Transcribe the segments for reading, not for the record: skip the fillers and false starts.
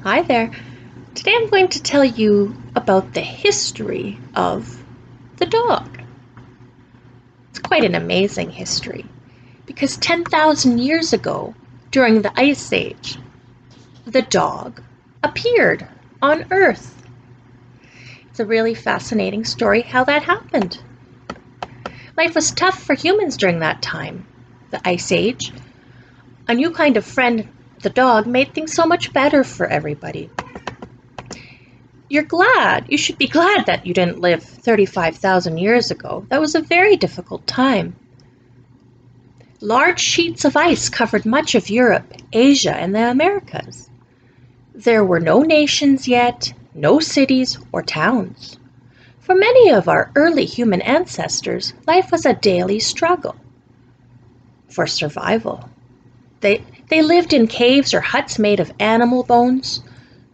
Hi there. Today I'm going to tell you about the history of the dog. It's quite an amazing history because 10,000 years ago, during the Ice Age, the dog appeared on Earth. It's a really fascinating story how that happened. Life was tough for humans during that time, the Ice Age. A new kind of friend, the dog, made things so much better for everybody. You should be glad that you didn't live 35,000 years ago. That was a very difficult time. Large sheets of ice covered much of Europe, Asia, and the Americas. There were no nations yet, no cities or towns. For many of our early human ancestors, life was a daily struggle for survival. They lived in caves or huts made of animal bones.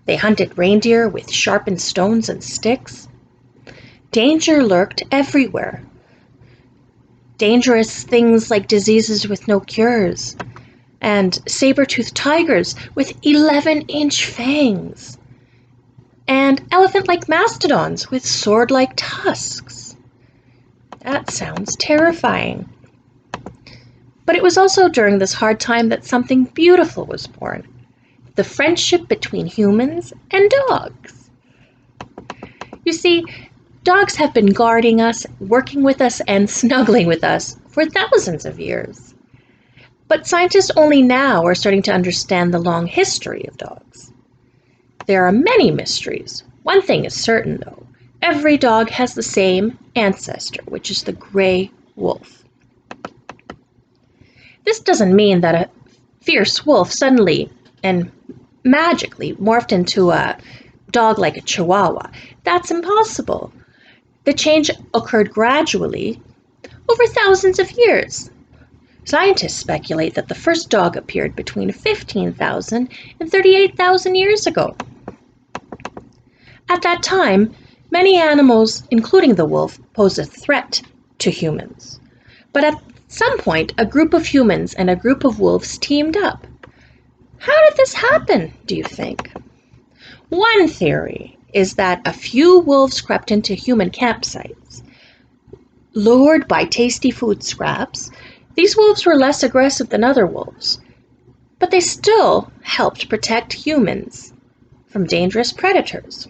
They hunted reindeer with sharpened stones and sticks. Danger lurked everywhere. Dangerous things like diseases with no cures, and saber-toothed tigers with 11-inch fangs, and elephant-like mastodons with sword-like tusks. That sounds terrifying. But it was also during this hard time that something beautiful was born. The friendship between humans and dogs. You see, dogs have been guarding us, working with us, and snuggling with us for thousands of years. But scientists only now are starting to understand the long history of dogs. There are many mysteries. One thing is certain, though. Every dog has the same ancestor, which is the gray wolf. This doesn't mean that a fierce wolf suddenly and magically morphed into a dog like a Chihuahua. That's impossible. The change occurred gradually over thousands of years. Scientists speculate that the first dog appeared between 15,000 and 38,000 years ago. At that time, many animals, including the wolf, posed a threat to humans. But at some point, a group of humans and a group of wolves teamed up. How did this happen, do you think? One theory is that a few wolves crept into human campsites. Lured by tasty food scraps, these wolves were less aggressive than other wolves, but they still helped protect humans from dangerous predators.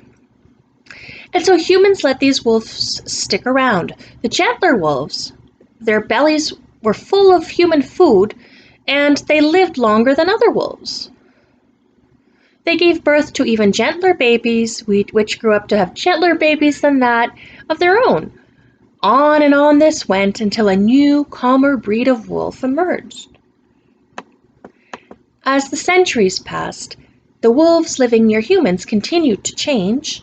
And so humans let these wolves stick around. The Chandler Wolves, their bellies were full of human food, and they lived longer than other wolves. They gave birth to even gentler babies, which grew up to have gentler babies than that of their own. On and on this went until a new, calmer breed of wolf emerged. As the centuries passed, the wolves living near humans continued to change.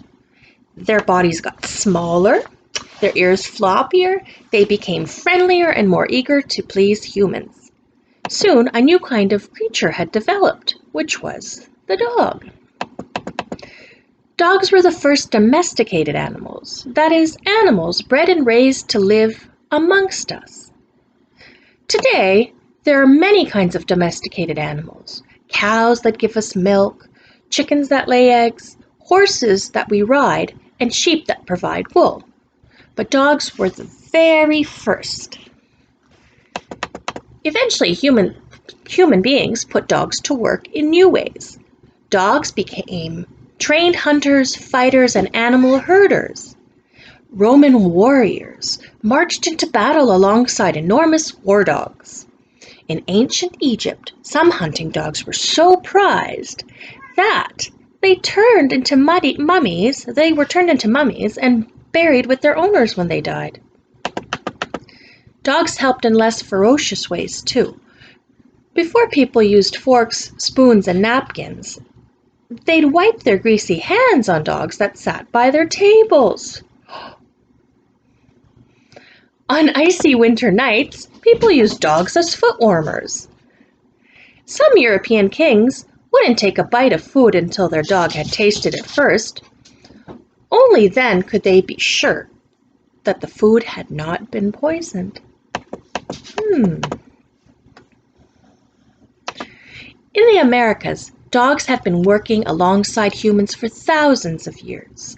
Their bodies got smaller, their ears floppier, they became friendlier and more eager to please humans. Soon, a new kind of creature had developed, which was the dog. Dogs were the first domesticated animals, that is, animals bred and raised to live amongst us. Today, there are many kinds of domesticated animals. Cows that give us milk, chickens that lay eggs, horses that we ride, and sheep that provide wool. But dogs were the very first. Eventually, human beings put dogs to work in new ways. Dogs became trained hunters, fighters, and animal herders. Roman warriors marched into battle alongside enormous war dogs. In ancient Egypt, some hunting dogs were so prized that they were turned into mummies and buried with their owners when they died. Dogs helped in less ferocious ways, too. Before people used forks, spoons, and napkins, they'd wipe their greasy hands on dogs that sat by their tables. On icy winter nights, people used dogs as foot warmers. Some European kings wouldn't take a bite of food until their dog had tasted it first. Only then could they be sure that the food had not been poisoned. In the Americas, Dogs have been working alongside humans for thousands of years.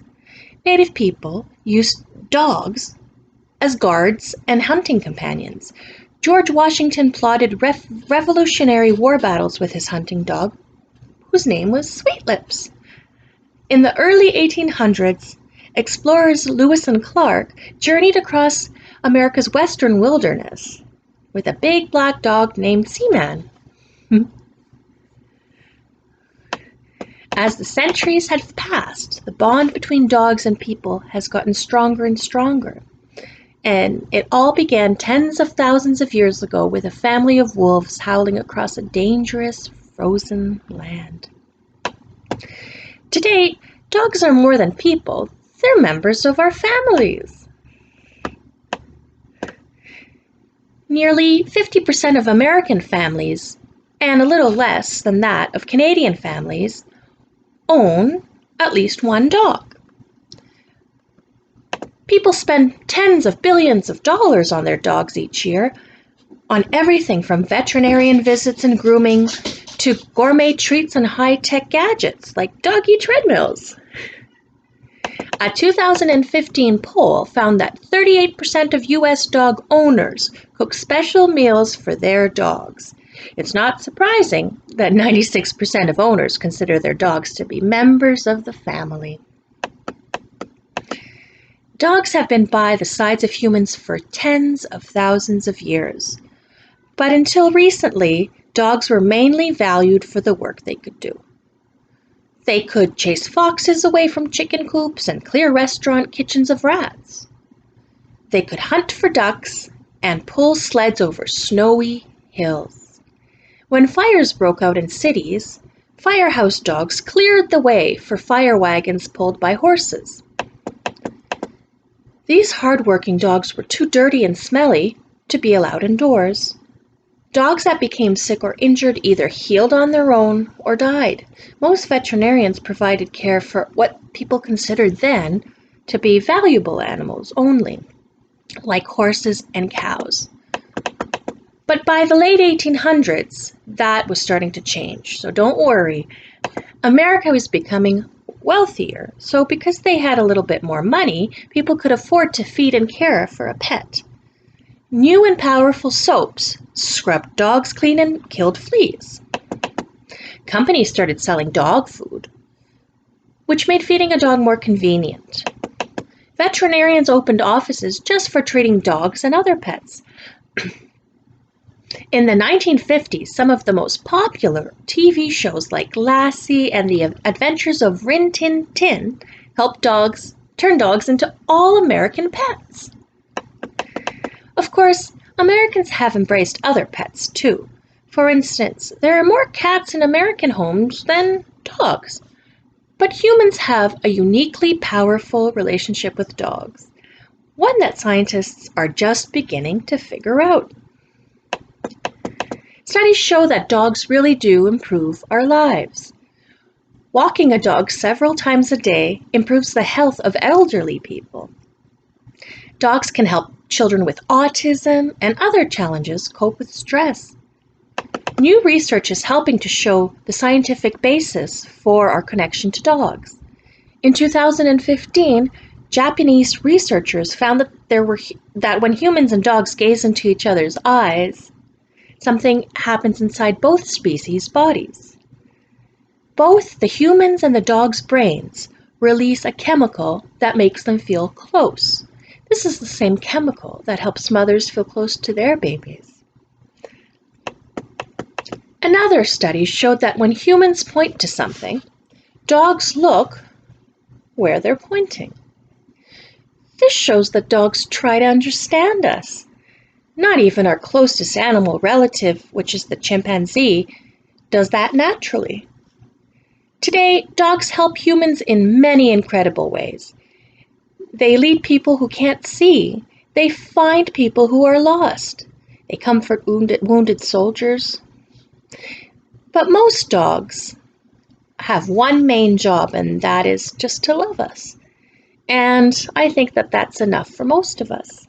Native people used dogs as guards and hunting companions. George Washington plotted Revolutionary War battles with his hunting dog, whose name was Sweetlips. In the early 1800s, explorers Lewis and Clark journeyed across America's western wilderness with a big black dog named Seaman. As the centuries have passed, the bond between dogs and people has gotten stronger and stronger. And it all began tens of thousands of years ago with a family of wolves howling across a dangerous, frozen land. Today, dogs are more than people. They're members of our families. Nearly 50% of American families, and a little less than that of Canadian families, own at least one dog. People spend tens of billions of dollars on their dogs each year, on everything from veterinarian visits and grooming to gourmet treats and high-tech gadgets like doggy treadmills. A 2015 poll found that 38% of U.S. dog owners cook special meals for their dogs. It's not surprising that 96% of owners consider their dogs to be members of the family. Dogs have been by the sides of humans for tens of thousands of years. But until recently, dogs were mainly valued for the work they could do. They could chase foxes away from chicken coops and clear restaurant kitchens of rats. They could hunt for ducks and pull sleds over snowy hills. When fires broke out in cities, firehouse dogs cleared the way for fire wagons pulled by horses. These hard-working dogs were too dirty and smelly to be allowed indoors. Dogs that became sick or injured either healed on their own or died. Most veterinarians provided care for what people considered then to be valuable animals only, like horses and cows. But by the late 1800s, that was starting to change, so don't worry. America was becoming wealthier, so because they had a little bit more money, people could afford to feed and care for a pet. New and powerful soaps scrubbed dogs clean and killed fleas. Companies started selling dog food, which made feeding a dog more convenient. Veterinarians opened offices just for treating dogs and other pets. In the 1950s, some of the most popular TV shows like Lassie and The Adventures of Rin Tin Tin helped turn dogs into all-American pets. Of course, Americans have embraced other pets too. For instance, there are more cats in American homes than dogs. But humans have a uniquely powerful relationship with dogs, one that scientists are just beginning to figure out. Studies show that dogs really do improve our lives. Walking a dog several times a day improves the health of elderly people. Dogs can help children with autism and other challenges cope with stress. New research is helping to show the scientific basis for our connection to dogs. In 2015, Japanese researchers found that when humans and dogs gaze into each other's eyes, something happens inside both species' bodies. Both the humans and the dog's brains release a chemical that makes them feel close. This is the same chemical that helps mothers feel close to their babies. Another study showed that when humans point to something, dogs look where they're pointing. This shows that dogs try to understand us. Not even our closest animal relative, which is the chimpanzee, does that naturally. Today, dogs help humans in many incredible ways. They lead people who can't see. They find people who are lost. They comfort wounded soldiers. But most dogs have one main job, and that is just to love us. And I think that that's enough for most of us.